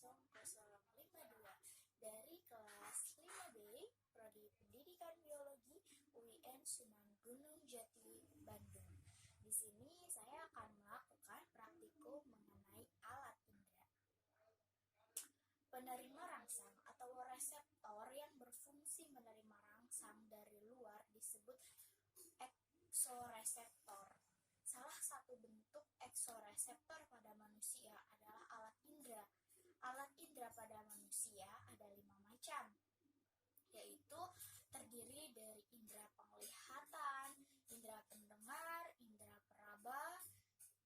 0552 dari kelas 5B Prodi Pendidikan Biologi UIN Sunan Gunung Jati, Bandung. Di sini saya akan melakukan praktikum mengenai alat indera. Penerima rangsang atau reseptor yang berfungsi menerima rangsang dari luar disebut eksoreseptor. Salah satu bentuk eksoreseptor pada manusia adalah alat indera. Alat indera pada manusia ada 5 macam, yaitu terdiri dari indera penglihatan, indera pendengar, indera peraba,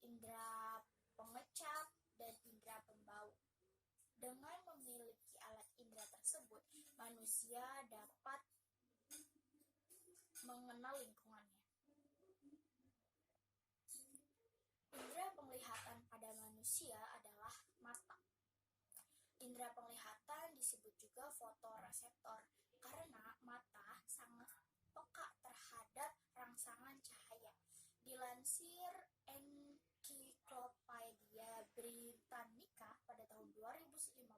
indera pengecap, dan indera pembau. Dengan memiliki alat indera tersebut, manusia dapat mengenal lingkungannya. Indera penglihatan pada manusia adalah mata. Indera penglihatan disebut juga fotoreseptor karena mata sangat peka terhadap rangsangan cahaya. Dilansir Encyclopedia Britannica pada tahun 2015,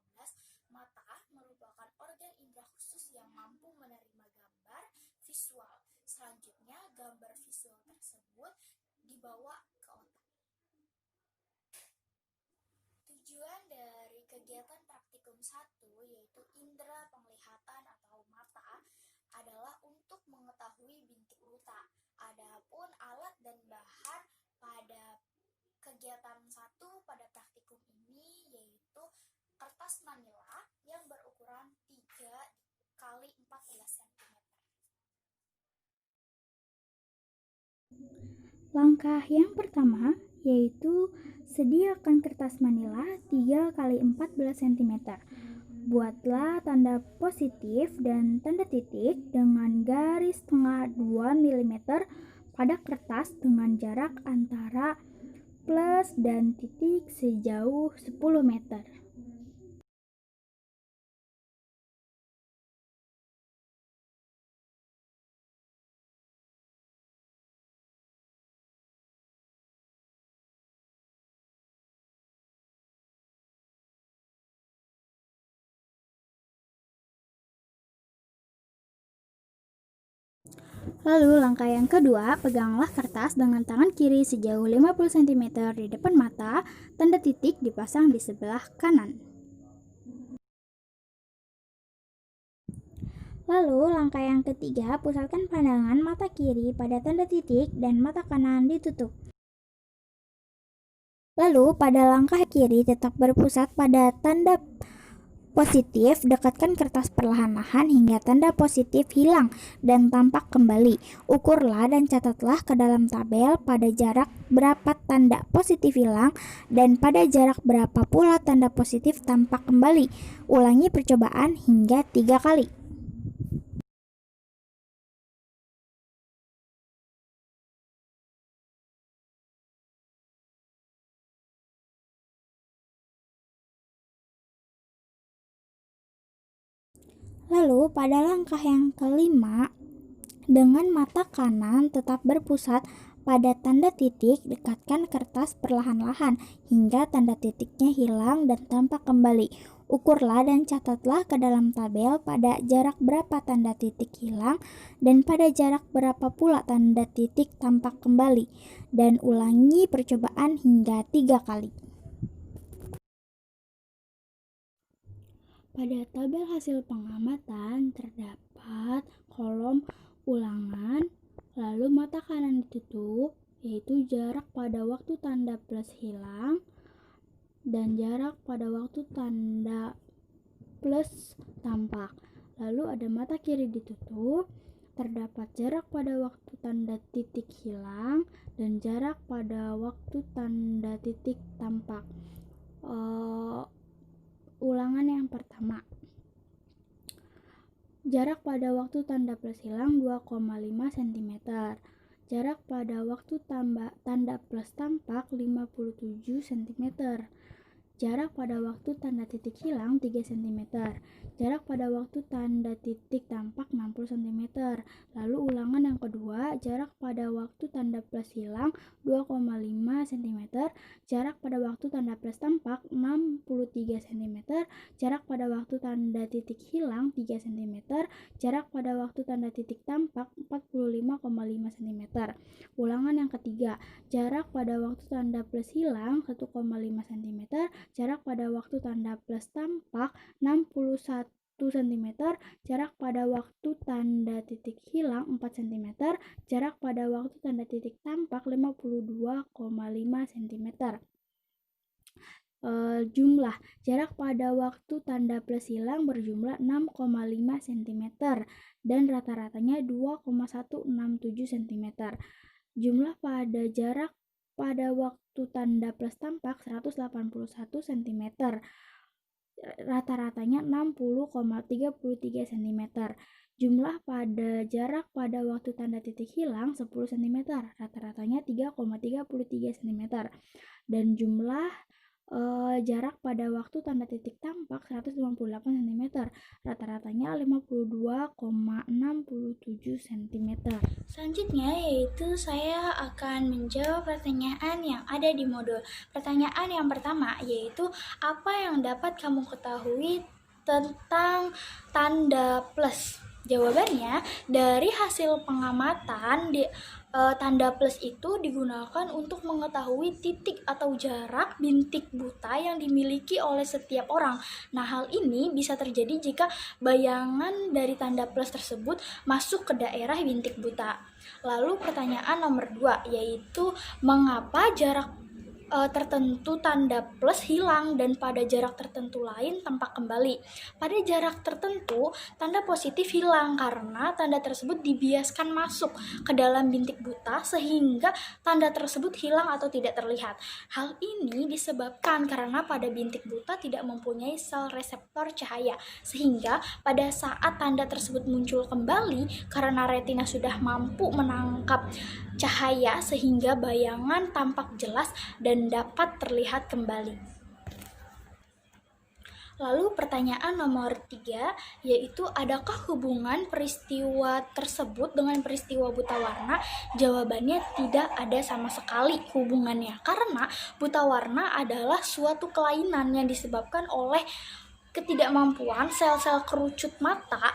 mata merupakan organ indera khusus yang mampu menerima gambar visual. Selanjutnya, gambar visual tersebut dibawa ke otak. Tujuan dari kegiatan praktikum 1, yaitu indera penglihatan atau mata, adalah untuk mengetahui bintik buta. Adapun alat dan bahan pada kegiatan 1 pada praktikum ini yaitu kertas manila yang berukuran 3 x 14 cm. Langkah yang pertama yaitu sediakan kertas manila 3 x 14 cm. Buatlah tanda positif dan tanda titik dengan garis tengah 2 mm pada kertas dengan jarak antara plus dan titik sejauh 10 meter. Lalu langkah yang kedua, peganglah kertas dengan tangan kiri sejauh 50 cm di depan mata, tanda titik dipasang di sebelah kanan. Lalu langkah yang ketiga, pusatkan pandangan mata kiri pada tanda titik dan mata kanan ditutup. Lalu pada langkah kiri tetap berpusat pada tanda positif, dekatkan kertas perlahan-lahan hingga tanda positif hilang dan tampak kembali. Ukurlah dan catatlah ke dalam tabel pada jarak berapa tanda positif hilang dan pada jarak berapa pula tanda positif tampak kembali. Ulangi percobaan hingga 3 kali. Lalu pada langkah yang kelima, dengan mata kanan tetap berpusat pada tanda titik, dekatkan kertas perlahan-lahan hingga tanda titiknya hilang dan tampak kembali. Ukurlah dan catatlah ke dalam tabel pada jarak berapa tanda titik hilang dan pada jarak berapa pula tanda titik tampak kembali, dan ulangi percobaan hingga 3 kali. Pada tabel hasil pengamatan terdapat kolom ulangan, lalu mata kanan ditutup, yaitu jarak pada waktu tanda plus hilang dan jarak pada waktu tanda plus tampak. Lalu ada mata kiri ditutup, terdapat jarak pada waktu tanda titik hilang dan jarak pada waktu tanda titik tampak. Ulangan yang pertama, jarak pada waktu tanda plus hilang 2,5 cm, jarak pada waktu tanda plus tampak 57 cm, jarak pada waktu tanda titik hilang 3 cm, jarak pada waktu tanda titik tampak 60 cm. Lalu ulangan yang kedua, jarak pada waktu tanda plus hilang 2,5 cm, jarak pada waktu tanda plus tampak 63 cm, jarak pada waktu tanda titik hilang 3 cm, jarak pada waktu tanda titik tampak 45,5 cm. Ulangan yang ketiga, jarak pada waktu tanda plus hilang 1,5 cm, jarak pada waktu tanda plus tampak 61 cm, jarak pada waktu tanda titik hilang 4 cm, jarak pada waktu tanda titik tampak 52,5 cm. Jumlah jarak pada waktu tanda plus hilang berjumlah 6,5 cm dan rata-ratanya 2,167 cm. Jumlah pada jarak pada waktu tanda plus tampak 181 cm, rata-ratanya 60,33 cm. Jumlah pada jarak pada waktu tanda titik hilang 10 cm, rata-ratanya 3,33 cm. Dan jumlah jarak pada waktu tanda titik tampak 158 cm, rata-ratanya 52,67 cm. Selanjutnya yaitu saya akan menjawab pertanyaan yang ada di modul. Pertanyaan yang pertama yaitu apa yang dapat kamu ketahui tentang tanda plus? Jawabannya, dari hasil pengamatan tanda plus itu digunakan untuk mengetahui titik atau jarak bintik buta yang dimiliki oleh setiap orang. Nah, hal ini bisa terjadi jika bayangan dari tanda plus tersebut masuk ke daerah bintik buta. Lalu pertanyaan nomor 2 yaitu mengapa jarak tertentu tanda plus hilang dan pada jarak tertentu lain tampak kembali. Pada jarak tertentu tanda positif hilang karena tanda tersebut dibiaskan masuk ke dalam bintik buta sehingga tanda tersebut hilang atau tidak terlihat. Hal ini disebabkan karena pada bintik buta tidak mempunyai sel reseptor cahaya sehingga pada saat tanda tersebut muncul kembali karena retina sudah mampu menangkap cahaya sehingga bayangan tampak jelas dan dapat terlihat kembali. Lalu pertanyaan nomor 3 yaitu adakah hubungan peristiwa tersebut dengan peristiwa buta warna? Jawabannya tidak ada sama sekali hubungannya karena buta warna adalah suatu kelainan yang disebabkan oleh ketidakmampuan sel-sel kerucut mata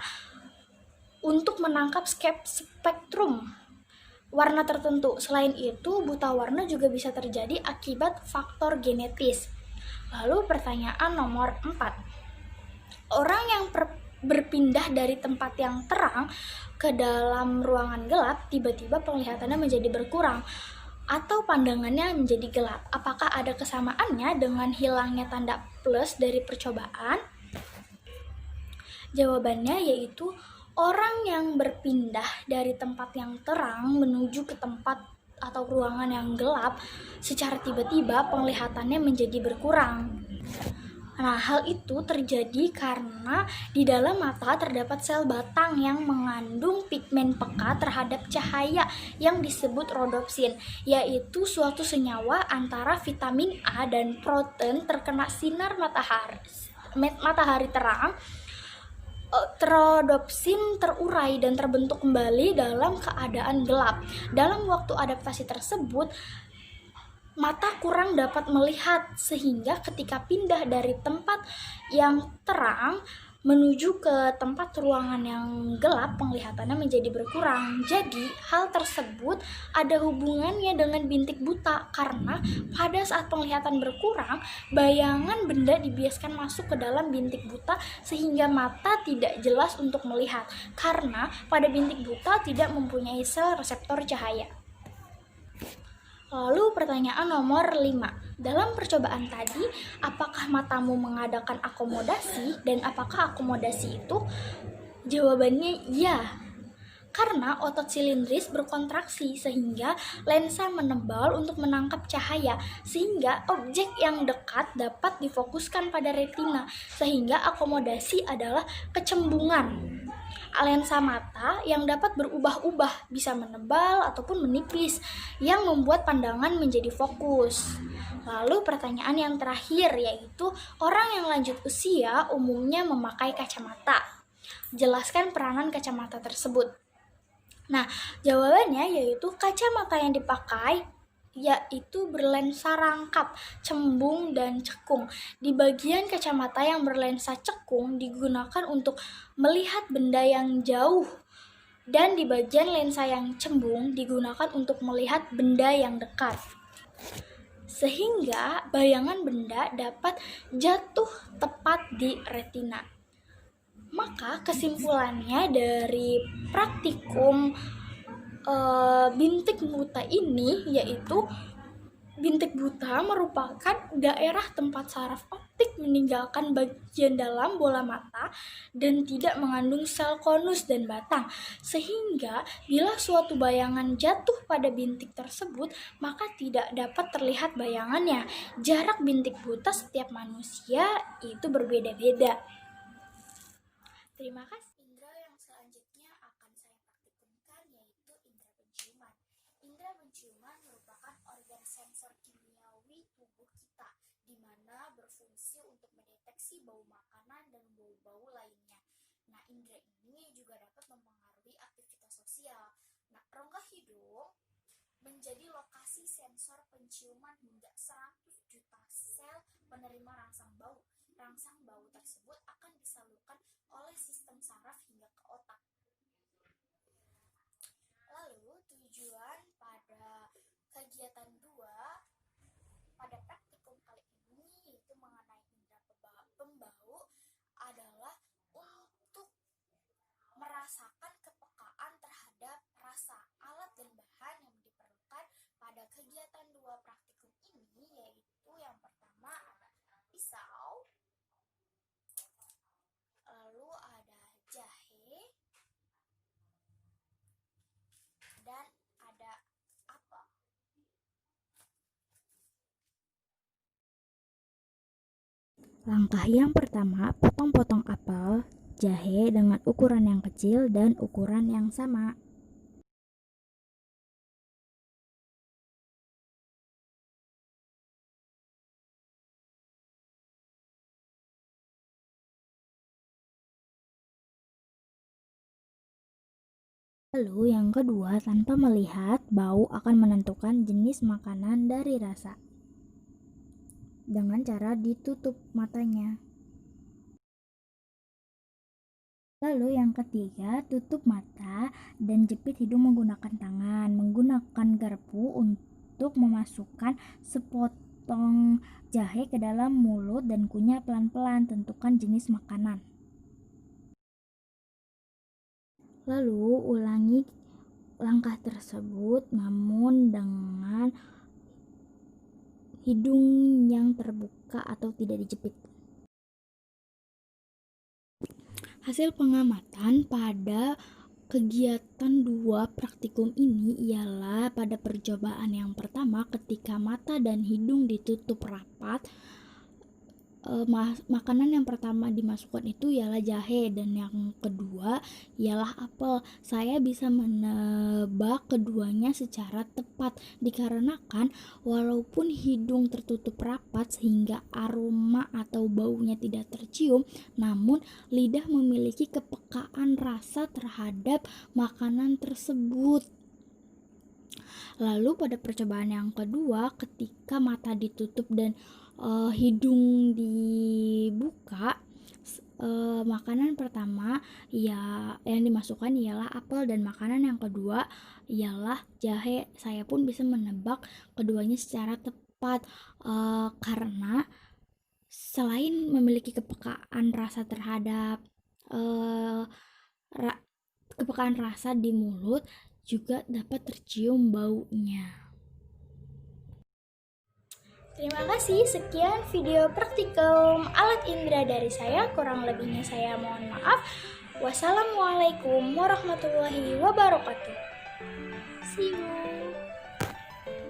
untuk menangkap spektrum warna tertentu. Selain itu, buta warna juga bisa terjadi akibat faktor genetis. Lalu pertanyaan nomor 4. Orang yang berpindah dari tempat yang terang ke dalam ruangan gelap, tiba-tiba penglihatannya menjadi berkurang atau pandangannya menjadi gelap. Apakah ada kesamaannya dengan hilangnya tanda plus dari percobaan? Jawabannya yaitu orang yang berpindah dari tempat yang terang menuju ke tempat atau ruangan yang gelap secara tiba-tiba penglihatannya menjadi berkurang. Nah, hal itu terjadi karena di dalam mata terdapat sel batang yang mengandung pigmen peka terhadap cahaya yang disebut rodopsin, yaitu suatu senyawa antara vitamin A dan protein terkena sinar matahari terang. Rodopsin terurai dan terbentuk kembali dalam keadaan gelap. Dalam waktu adaptasi tersebut, mata kurang dapat melihat sehingga ketika pindah dari tempat yang terang menuju ke tempat ruangan yang gelap, penglihatannya menjadi berkurang. Jadi, hal tersebut ada hubungannya dengan bintik buta karena pada saat penglihatan berkurang, bayangan benda dibiaskan masuk ke dalam bintik buta sehingga mata tidak jelas untuk melihat karena pada bintik buta tidak mempunyai sel reseptor cahaya. Lalu pertanyaan nomor 5. Dalam percobaan tadi, apakah matamu mengadakan akomodasi dan apakah akomodasi itu? Jawabannya ya. Karena otot silindris berkontraksi sehingga lensa menebal untuk menangkap cahaya sehingga objek yang dekat dapat difokuskan pada retina sehingga akomodasi adalah kecembungan. Lensa mata yang dapat berubah-ubah, bisa menebal ataupun menipis, yang membuat pandangan menjadi fokus. Lalu pertanyaan yang terakhir yaitu orang yang lanjut usia umumnya memakai kacamata. Jelaskan peranan kacamata tersebut. Nah, jawabannya yaitu kacamata yang dipakai yaitu berlensa rangkap, cembung, dan cekung. Di bagian kacamata yang berlensa cekung digunakan untuk melihat benda yang jauh, dan di bagian lensa yang cembung digunakan untuk melihat benda yang dekat. Sehingga bayangan benda dapat jatuh tepat di retina. Maka kesimpulannya dari praktikum bintik buta ini yaitu bintik buta merupakan daerah tempat saraf optik meninggalkan bagian dalam bola mata dan tidak mengandung sel konus dan batang, sehingga bila suatu bayangan jatuh pada bintik tersebut maka tidak dapat terlihat bayangannya. Jarak bintik buta setiap manusia itu berbeda-beda. Terima kasih. Indra yang selanjutnya akan saya praktikumkan yaitu indra penciuman. Indra penciuman merupakan organ sensor kimiawi tubuh kita, di mana berfungsi untuk mendeteksi bau makanan dan bau-bau lainnya. Nah, indra ini juga dapat mempengaruhi aktivitas sosial. Nah, rongga hidung menjadi lokasi sensor penciuman hingga 100 juta sel penerima rangsang bau. Rangsang bau tersebut akan disalurkan oleh sistem saraf hingga ke otak. Lalu tujuan pada kegiatan 2 pada praktikum kali ini yaitu mengenai indera pembau adalah untuk merasakan kepekaan terhadap rasa. Alat dan bahan yang diperlukan pada kegiatan 2 praktikum ini yaitu yang pertama ada pisau, lalu ada jahe, dan ada apel. Langkah yang pertama, potong-potong apel, jahe dengan ukuran yang kecil dan ukuran yang sama. Lalu yang kedua, tanpa melihat, bau akan menentukan jenis makanan dari rasa. Dengan cara ditutup matanya. Lalu yang ketiga, tutup mata dan jepit hidung menggunakan tangan. Menggunakan garpu untuk memasukkan sepotong jahe ke dalam mulut dan kunyah pelan-pelan. Tentukan jenis makanan. Lalu ulangi langkah tersebut namun dengan hidung yang terbuka atau tidak dijepit. Hasil pengamatan pada kegiatan 2 praktikum ini ialah pada percobaan yang pertama ketika mata dan hidung ditutup rapat, makanan yang pertama dimasukkan itu ialah jahe dan yang kedua ialah apel. Saya bisa menebak keduanya secara tepat dikarenakan walaupun hidung tertutup rapat sehingga aroma atau baunya tidak tercium, namun lidah memiliki kepekaan rasa terhadap makanan tersebut. Lalu pada percobaan yang kedua ketika mata ditutup dan hidung dibuka, makanan pertama ya yang dimasukkan ialah apel dan makanan yang kedua ialah jahe. Saya pun bisa menebak keduanya secara tepat karena selain memiliki kepekaan rasa terhadap kepekaan rasa di mulut, juga dapat tercium baunya. Terima kasih, sekian video praktikum alat indera dari saya. Kurang lebihnya saya mohon maaf. Wassalamualaikum warahmatullahi wabarakatuh. See you.